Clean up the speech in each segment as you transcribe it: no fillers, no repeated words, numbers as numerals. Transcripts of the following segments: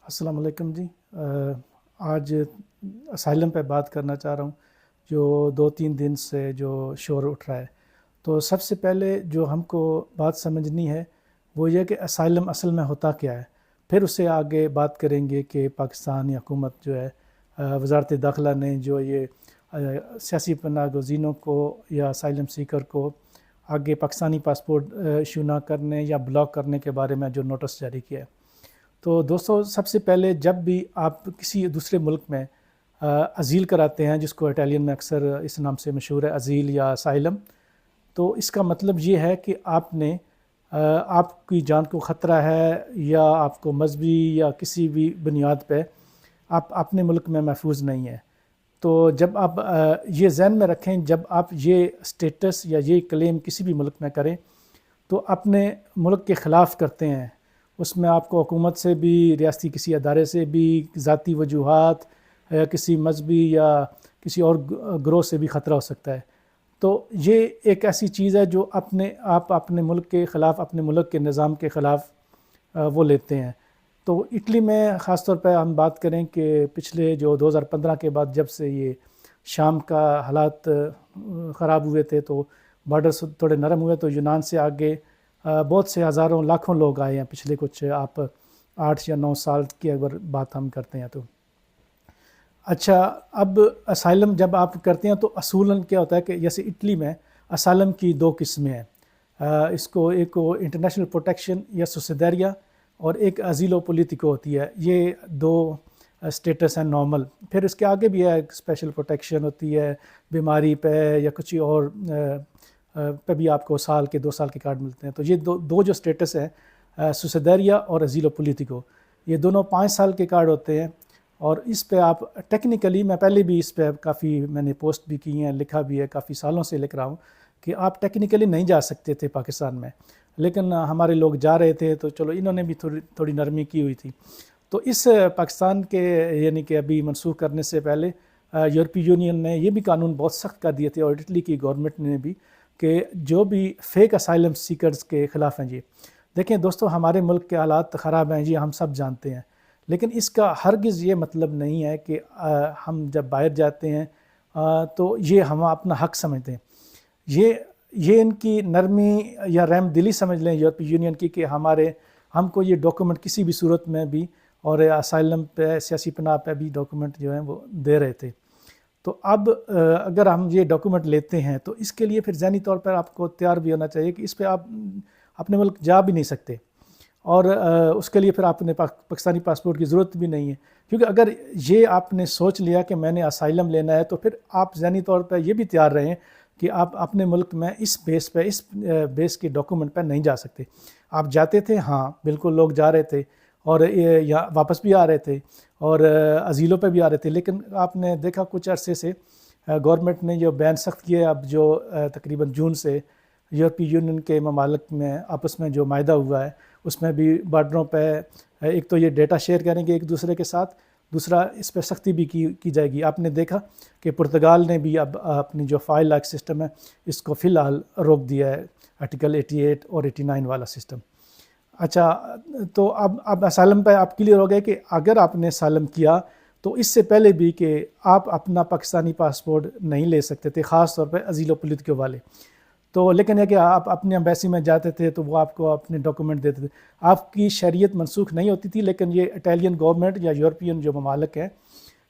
السلام علیکم جی۔ آج اسائلم پہ بات کرنا چاہ رہا ہوں، جو 2-3 دن سے جو شور اٹھ رہا ہے۔ تو سب سے پہلے جو ہم کو بات سمجھنی ہے وہ یہ کہ اسائلم اصل میں ہوتا کیا ہے، پھر اسے آگے بات کریں گے کہ پاکستانی حکومت جو ہے وزارت داخلہ نے جو یہ سیاسی پناہ گزینوں کو یا اسائلم سیکر کو آگے پاکستانی پاسپورٹ ایشو نہ کرنے یا بلاک کرنے کے بارے میں جو نوٹس جاری کیا ہے۔ تو دوستو، سب سے پہلے جب بھی آپ کسی دوسرے ملک میں ازیل کراتے ہیں، جس کو اٹالین میں اکثر اس نام سے مشہور ہے ازیل یا اسائلم، تو اس کا مطلب یہ ہے کہ آپ کی جان کو خطرہ ہے یا آپ کو مذہبی یا کسی بھی بنیاد پہ آپ اپنے ملک میں محفوظ نہیں ہیں۔ تو جب آپ یہ ذہن میں رکھیں، جب آپ یہ سٹیٹس یا یہ کلیم کسی بھی ملک میں کریں تو اپنے ملک کے خلاف کرتے ہیں۔ اس میں آپ کو حکومت سے بھی، ریاستی کسی ادارے سے بھی، ذاتی وجوہات یا کسی مذہبی یا کسی اور گروہ سے بھی خطرہ ہو سکتا ہے۔ تو یہ ایک ایسی چیز ہے جو آپ اپنے ملک کے خلاف، اپنے ملک کے نظام کے خلاف وہ لیتے ہیں۔ تو اٹلی میں خاص طور پہ ہم بات کریں کہ پچھلے جو 2015 کے بعد جب سے یہ شام کا حالات خراب ہوئے تھے تو بارڈرز تھوڑے نرم ہوئے، تو یونان سے آگے بہت سے ہزاروں لاکھوں لوگ آئے ہیں پچھلے کچھ 8 یا 9 سال کی اگر بات ہم کرتے ہیں تو۔ اچھا، اب اسائلم جب آپ کرتے ہیں تو اصولاً کیا ہوتا ہے کہ جیسے اٹلی میں اسائلم کی 2 قسمیں ہیں۔ اس کو ایک انٹرنیشنل پروٹیکشن یا سوسیڈیریا اور ایک ازیلو پولیٹیکو ہوتی ہے۔ یہ 2 سٹیٹس ہیں نارمل۔ پھر اس کے آگے بھی ہے ایک اسپیشل پروٹیکشن ہوتی ہے، بیماری پہ یا کچھ اور پہ بھی آپ کو سال کے 2 سال کے کارڈ ملتے ہیں۔ تو یہ دو جو سٹیٹس ہیں سوسیڈیریا اور ازیلو پولیٹیکو، یہ دونوں 5 سال کے کارڈ ہوتے ہیں۔ اور اس پہ آپ ٹیکنیکلی، میں پہلے بھی اس پہ کافی میں نے پوسٹ بھی کی ہیں، لکھا بھی ہے، کافی سالوں سے لکھ رہا ہوں کہ آپ ٹیکنیکلی نہیں جا سکتے تھے پاکستان میں، لیکن ہمارے لوگ جا رہے تھے تو چلو انہوں نے بھی تھوڑی نرمی کی ہوئی تھی۔ تو اس پاکستان کے یعنی کہ ابھی منسوخ کرنے سے پہلے یورپی یونین نے یہ بھی قانون بہت سخت کر دیے تھے، اور اٹلی کی گورنمنٹ نے بھی، کہ جو بھی فیک اسائلم سیکرز کے خلاف ہیں۔ دیکھیں دوستو، ہمارے ملک کے حالات خراب ہیں، ہم سب جانتے ہیں، لیکن اس کا ہرگز یہ مطلب نہیں ہے کہ ہم جب باہر جاتے ہیں تو یہ ہم اپنا حق سمجھتے ہیں۔ یہ ان کی نرمی یا رحم دلی سمجھ لیں یورپی یونین کی، کہ ہم کو یہ ڈاکومنٹ کسی بھی صورت میں بھی، اور اسائلم پہ، سیاسی پناہ پہ بھی ڈاکومنٹ جو ہیں وہ دے رہے تھے۔ تو اب اگر ہم یہ ڈاکومنٹ لیتے ہیں تو اس کے لیے پھر ذہنی طور پر آپ کو تیار بھی ہونا چاہیے کہ اس پہ آپ اپنے ملک جا بھی نہیں سکتے، اور اس کے لیے پھر آپ نے پاکستانی پاسپورٹ کی ضرورت بھی نہیں ہے، کیونکہ اگر یہ آپ نے سوچ لیا کہ میں نے اسائلم لینا ہے تو پھر آپ ذہنی طور پہ یہ بھی تیار رہیں کہ آپ اپنے ملک میں اس بیس کے ڈاکومنٹ پہ نہیں جا سکتے۔ آپ جاتے تھے، ہاں بالکل، لوگ جا رہے تھے اور واپس بھی آ رہے تھے اور ازیلوں پہ بھی آ رہے تھے، لیکن آپ نے دیکھا کچھ عرصے سے گورنمنٹ نے جو بین سخت کیا ہے، اب جو تقریباً جون سے یورپی یونین کے ممالک میں آپس میں جو معاہدہ ہوا ہے، اس میں بھی بارڈروں پہ ایک تو یہ ڈیٹا شیئر کریں گے ایک دوسرے کے ساتھ، دوسرا اس پہ سختی بھی کی جائے گی۔ آپ نے دیکھا کہ پرتگال نے بھی اب اپنی جو فائل لاک سسٹم ہے اس کو فی الحال روک دیا ہے، آرٹیکل 88 اور 89 والا سسٹم۔ اچھا، تو اب اسائلم پہ آپ کلیئر ہو گئے کہ اگر آپ نے اسائلم کیا تو اس سے پہلے بھی کہ آپ اپنا پاکستانی پاسپورٹ نہیں لے سکتے تھے، خاص طور پہ ازیلو پولیٹیکو والے۔ تو لیکن یہ کہ آپ اپنی ایمبیسی میں جاتے تھے تو وہ آپ کو اپنے ڈاکومنٹ دیتے تھے، آپ کی شہریت منسوخ نہیں ہوتی تھی، لیکن یہ اٹالین گورنمنٹ یا یورپین جو ممالک ہیں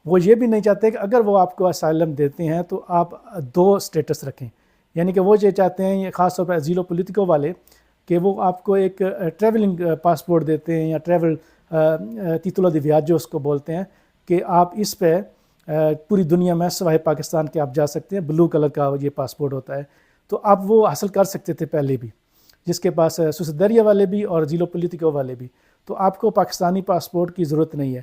وہ یہ بھی نہیں چاہتے کہ اگر وہ آپ کو اسائلم دیتے ہیں تو آپ 2 سٹیٹس رکھیں، یعنی کہ وہ یہ چاہتے ہیں، یہ خاص طور پہ ازیلو پولیٹیکو والے، کہ وہ آپ کو ایک ٹریولنگ پاسپورٹ دیتے ہیں یا ٹریول تیتولو دی ویاجو اس کو بولتے ہیں، کہ آپ اس پہ پوری دنیا میں سوائے پاکستان کے آپ جا سکتے ہیں، بلو کلر کا یہ پاسپورٹ ہوتا ہے۔ تو آپ وہ حاصل کر سکتے تھے پہلے بھی، جس کے پاس سوسیڈیریا والے بھی اور ازیلو پولیٹیکو والے بھی، تو آپ کو پاکستانی پاسپورٹ کی ضرورت نہیں ہے۔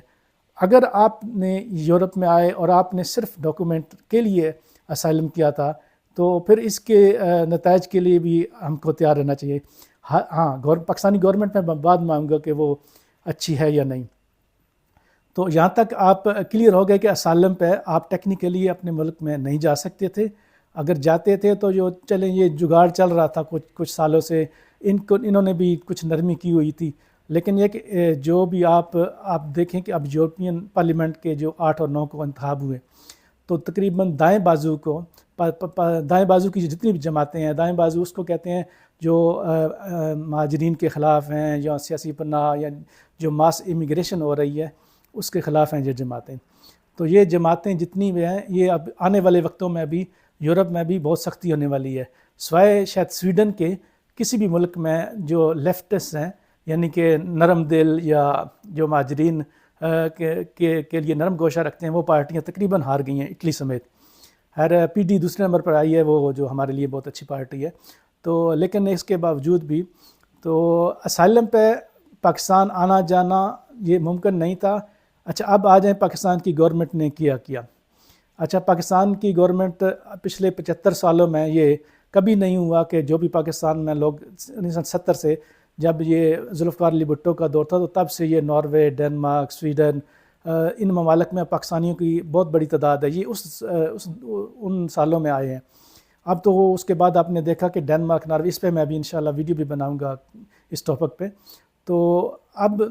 اگر آپ نے یورپ میں آئے اور آپ نے صرف ڈاکومنٹ کے لیے اسائلم کیا تھا تو پھر اس کے نتائج کے لیے بھی ہم کو تیار رہنا چاہیے۔ ہاں، پاکستانی گورنمنٹ میں بعد میں آؤں گا کہ وہ اچھی ہے یا نہیں۔ تو یہاں تک آپ کلیئر ہو گئے کہ اسائلم پہ آپ ٹیکنیکلی اپنے ملک میں نہیں جا سکتے تھے، اگر جاتے تھے تو جو چلیں یہ جگاڑ چل رہا تھا کچھ سالوں سے، انہوں نے بھی کچھ نرمی کی ہوئی تھی، لیکن یہ کہ جو بھی آپ دیکھیں کہ اب یورپین پارلیمنٹ کے جو 8 اور 9 کو انتخاب ہوئے تو تقریباً دائیں بازو کو دائیں بازو کی جتنی بھی جماعتیں ہیں، دائیں بازو اس کو کہتے ہیں جو مہاجرین کے خلاف ہیں یا سیاسی پناہ یا جو ماس امیگریشن ہو رہی ہے اس کے خلاف ہیں یہ جماعتیں. تو یہ جماعتیں جتنی بھی ہیں یہ اب آنے والے وقتوں میں بھی یورپ میں بھی بہت سختی ہونے والی ہے، سوائے شاید سویڈن کے کسی بھی ملک میں جو لیفٹسٹ ہیں یعنی کہ نرم دل یا جو مہاجرین کے لیے نرم گوشہ رکھتے ہیں وہ پارٹیاں تقریباً ہار گئی ہیں اٹلی سمیت. پی ڈی دوسرے نمبر پر آئی ہے، وہ جو ہمارے لیے بہت اچھی پارٹی ہے. تو لیکن اس کے باوجود بھی تو اسائلم پہ پاکستان آنا جانا یہ ممکن نہیں تھا. اچھا اب آ جائیں پاکستان کی گورنمنٹ نے کیا. اچھا پاکستان کی گورنمنٹ پچھلے 75 سالوں میں یہ کبھی نہیں ہوا کہ جو بھی پاکستان میں لوگ 1970 سے جب یہ ذوالفقار علی بھٹو کا دور تھا تو تب سے یہ ناروے، ڈنمارک، سویڈن ان ممالک میں پاکستانیوں کی بہت بڑی تعداد ہے، یہ ان سالوں میں آئے ہیں. اب تو اس کے بعد آپ نے دیکھا کہ ڈنمارک، ناروے، اس پہ میں بھی انشاءاللہ ویڈیو بھی بناؤں گا اس ٹاپک پہ. تو اب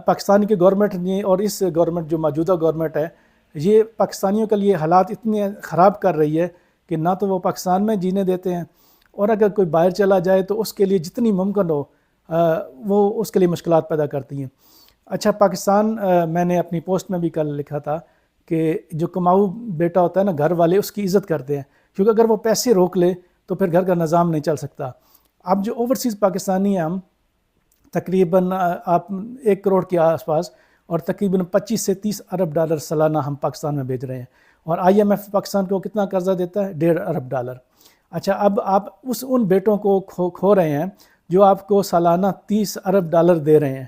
پاکستان کی گورنمنٹ نے اور اس گورنمنٹ جو موجودہ گورنمنٹ ہے یہ پاکستانیوں کے لیے حالات اتنے خراب کر رہی ہے کہ نہ تو وہ پاکستان میں جینے دیتے ہیں اور اگر کوئی باہر چلا جائے تو اس کے لیے جتنی ممکن ہو وہ اس کے لیے مشکلات پیدا کرتی ہیں. اچھا پاکستان میں نے اپنی پوسٹ میں بھی کل لکھا تھا کہ جو کماؤ بیٹا ہوتا ہے نا گھر والے اس کی عزت کرتے ہیں کیونکہ اگر وہ پیسے روک لے تو پھر گھر کا نظام نہیں چل سکتا. اب جو اوورسیز پاکستانی ہیں ہم تقریباً آپ 1 کروڑ کے آس پاس اور تقریباً 25 سے 30 ارب ڈالر سالانہ ہم پاکستان میں بھیج رہے ہیں اور IMF پاکستان کو کتنا قرضہ دیتا ہے؟ 1.5 ارب ڈالر. اچھا اب آپ ان بیٹوں کو کھو رہے ہیں جو آپ کو سالانہ 30 ارب ڈالر دے رہے ہیں.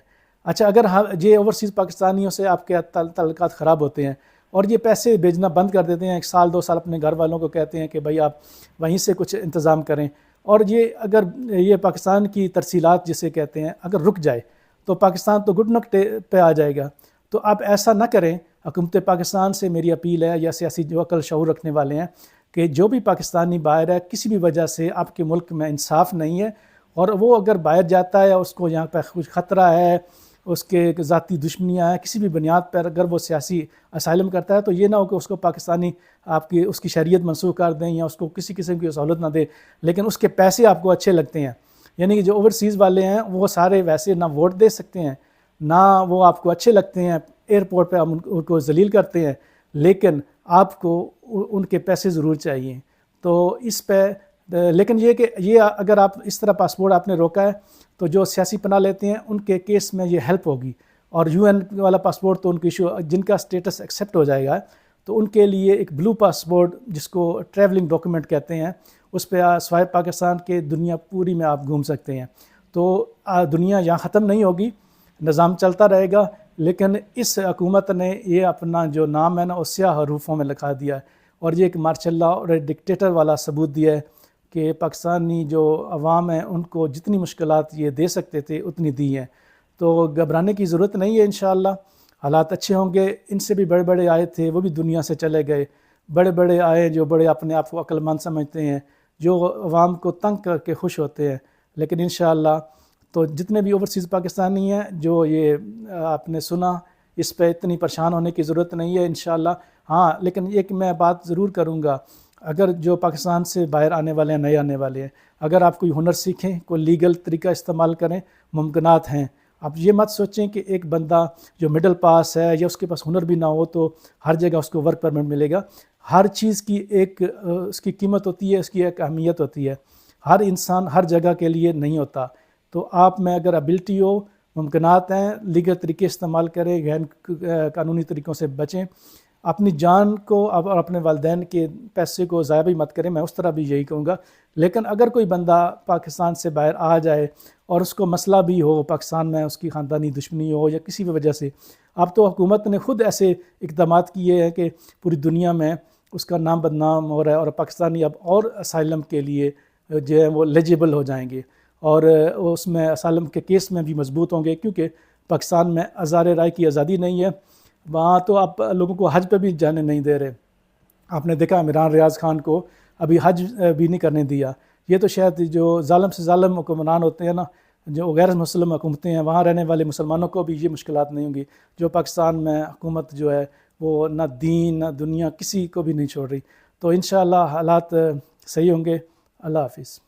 اچھا اگر یہ اوورسیز پاکستانیوں سے آپ کے تعلقات خراب ہوتے ہیں اور یہ پیسے بھیجنا بند کر دیتے ہیں 1 سال 2 سال اپنے گھر والوں کو کہتے ہیں کہ بھائی آپ وہیں سے کچھ انتظام کریں اور یہ اگر یہ پاکستان کی ترسیلات جسے کہتے ہیں اگر رک جائے تو پاکستان تو گڈ نک پہ آ جائے گا. تو آپ ایسا نہ کریں. حکومت پاکستان سے میری اپیل ہے یا سیاسی جو عقل شعور رکھنے والے ہیں کہ جو بھی پاکستانی باہر ہے کسی بھی وجہ سے آپ کے ملک میں انصاف نہیں ہے اور وہ اگر باہر جاتا ہے اس کو یہاں پہ کچھ خطرہ ہے، اس کے ذاتی دشمنیاں ہیں، کسی بھی بنیاد پر اگر وہ سیاسی اسائلم کرتا ہے تو یہ نہ ہو کہ اس کو پاکستانی اس کی شریعت منسوخ کر دیں یا اس کو کسی قسم کی سہولت نہ دے لیکن اس کے پیسے آپ کو اچھے لگتے ہیں. یعنی کہ جو اوورسیز والے ہیں وہ سارے ویسے نہ ووٹ دے سکتے ہیں نہ وہ آپ کو اچھے لگتے ہیں، ایئرپورٹ پہ ہم ان کو ذلیل کرتے ہیں لیکن آپ کو ان کے پیسے ضرور چاہیے. تو اس پہ لیکن یہ کہ یہ اگر آپ اس طرح پاسپورٹ آپ نے روکا ہے تو جو سیاسی پناہ لیتے ہیں ان کے کیس میں یہ ہیلپ ہوگی اور UN والا پاسپورٹ تو ان کی جن کا سٹیٹس ایکسیپٹ ہو جائے گا تو ان کے لیے ایک بلو پاسپورٹ جس کو ٹریولنگ ڈاکومنٹ کہتے ہیں اس پہ سوائے پاکستان کے دنیا پوری میں آپ گھوم سکتے ہیں. تو دنیا یہاں ختم نہیں ہوگی، نظام چلتا رہے گا لیکن اس حکومت نے یہ اپنا جو نام ہے نا وہ سیاہ حروفوں میں لکھا دیا ہے اور یہ ایک مارشل لا اور ایک ڈکٹیٹر والا ثبوت دیا ہے کہ پاکستانی جو عوام ہیں ان کو جتنی مشکلات یہ دے سکتے تھے اتنی دی ہیں. تو گھبرانے کی ضرورت نہیں ہے، انشاءاللہ حالات اچھے ہوں گے. ان سے بھی بڑے بڑے آئے تھے وہ بھی دنیا سے چلے گئے، بڑے بڑے آئے جو بڑے اپنے آپ کو عقل مند سمجھتے ہیں، جو عوام کو تنگ کر کے خوش ہوتے ہیں. لیکن انشاءاللہ تو جتنے بھی اوورسیز پاکستانی ہیں جو یہ آپ نے سنا اس پہ اتنی پریشان ہونے کی ضرورت نہیں ہے انشاءاللہ. ہاں لیکن ایک میں بات ضرور کروں گا، اگر جو پاکستان سے باہر آنے والے ہیں، نئے آنے والے ہیں، اگر آپ کوئی ہنر سیکھیں، کوئی لیگل طریقہ استعمال کریں، ممکنات ہیں. آپ یہ مت سوچیں کہ ایک بندہ جو مڈل پاس ہے یا اس کے پاس ہنر بھی نہ ہو تو ہر جگہ اس کو ورک پرمٹ ملے گا. ہر چیز کی ایک اس کی قیمت ہوتی ہے، اس کی ایک اہمیت ہوتی ہے. ہر انسان ہر جگہ کے لیے نہیں ہوتا. تو آپ میں اگر ابیلٹی ہو، ممکنات ہیں، لیگل طریقے استعمال کریں، غیر قانونی طریقوں سے بچیں. اپنی جان کو اور اپنے والدین کے پیسے کو ضائع بھی مت کریں، میں اس طرح بھی یہی کہوں گا. لیکن اگر کوئی بندہ پاکستان سے باہر آ جائے اور اس کو مسئلہ بھی ہو پاکستان میں، اس کی خاندانی دشمنی ہو یا کسی بھی وجہ سے، اب تو حکومت نے خود ایسے اقدامات کیے ہیں کہ پوری دنیا میں اس کا نام بدنام ہو رہا ہے اور پاکستانی اب اور اسائلم کے لیے جو ہے وہ ایلیجیبل ہو جائیں گے اور اس میں اسائلم کے کیس میں بھی مضبوط ہوں گے کیونکہ پاکستان میں اظہار رائے کی آزادی نہیں ہے. وہاں تو آپ لوگوں کو حج پہ بھی جانے نہیں دے رہے. آپ نے دیکھا عمران ریاض خان کو ابھی حج بھی نہیں کرنے دیا. یہ تو شاید جو ظالم سے ظالم حکمران ہوتے ہیں نا، جو غیر مسلم حکومتیں ہیں وہاں رہنے والے مسلمانوں کو بھی یہ مشکلات نہیں ہوں گی. جو پاکستان میں حکومت جو ہے وہ نہ دین نہ دنیا کسی کو بھی نہیں چھوڑ رہی. تو انشاءاللہ حالات صحیح ہوں گے. اللہ حافظ.